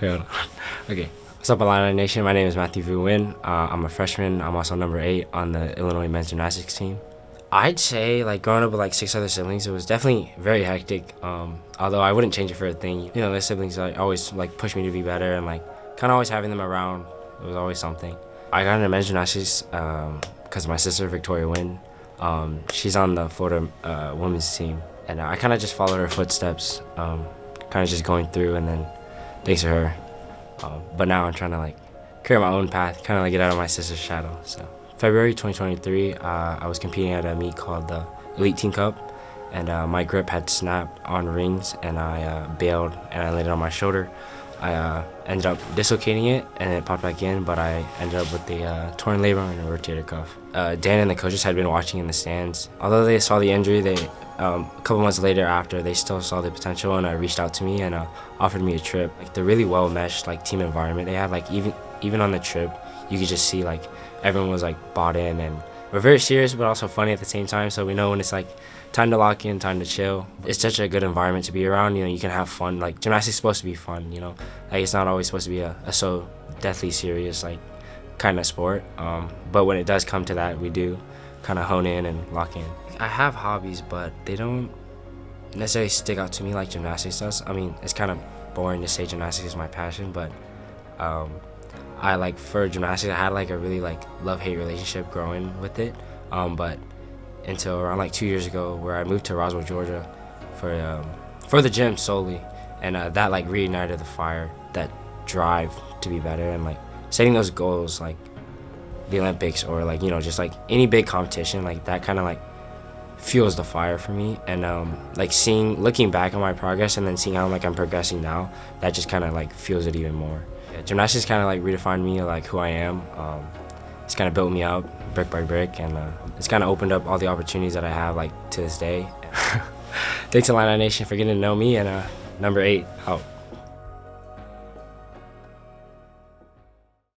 Wait, hold on. Okay. What's up, Illini Nation? My name is Nguyen. I'm a freshman. I'm also number 8 on the Illinois men's gymnastics team. I'd say, like, growing up with, like, 6 other siblings, it was definitely very hectic. Although I wouldn't change it for a thing. You know, the siblings, like, always, like, push me to be better, and, like, kind of always having them around, it was always something. I got into men's gymnastics because my sister, Victoria Nguyen, she's on the Florida women's team. And I kind of just followed her footsteps, kind of just going through, and then thanks to her. But now I'm trying to, like, create my own path, kind of, like, get out of my sister's shadow, so. February 2023, I was competing at a meet called the Elite Team Cup, and my grip had snapped on rings, and I bailed, and I landed on my shoulder. I ended up dislocating it, and it popped back in, but I ended up with a torn labrum and a rotator cuff. Dan and the coaches had been watching in the stands. Although they saw the injury, a couple months later after, they still saw the potential, and reached out to me and offered me a trip. Like, the really well-meshed, like, team environment they had, like, even on the trip, you could just see, like, everyone was, like, bought in, and we're very serious but also funny at the same time, so we know when it's, like, time to lock in, time to chill. It's such a good environment to be around. You know, you can have fun. Like, gymnastics is supposed to be fun, you know? Like, it's not always supposed to be a so deathly serious, like, kind of sport. But when it does come to that, we do kind of hone in and lock in. I have hobbies, but they don't necessarily stick out to me like gymnastics does. I mean, it's kind of boring to say gymnastics is my passion, but I, like, for gymnastics, I had, like, a really, like, love-hate relationship growing with it. But until around, like, 2 years ago, where I moved to Roswell, Georgia for the gym solely, and that, like, reignited the fire, that drive to be better, and, like, setting those goals, like the Olympics, or, like, you know, just, like, any big competition, like, that kind of, like, fuels the fire for me. And like, looking back on my progress and then seeing how, like, I'm progressing now, that just kind of, like, fuels it even more. Yeah, gymnastics kind of, like, redefined me, like, who I am. It's kind of built me up brick by brick, and it's kind of opened up all the opportunities that I have, like, to this day. Thanks, Illini Nation, for getting to know me, and number 8 out.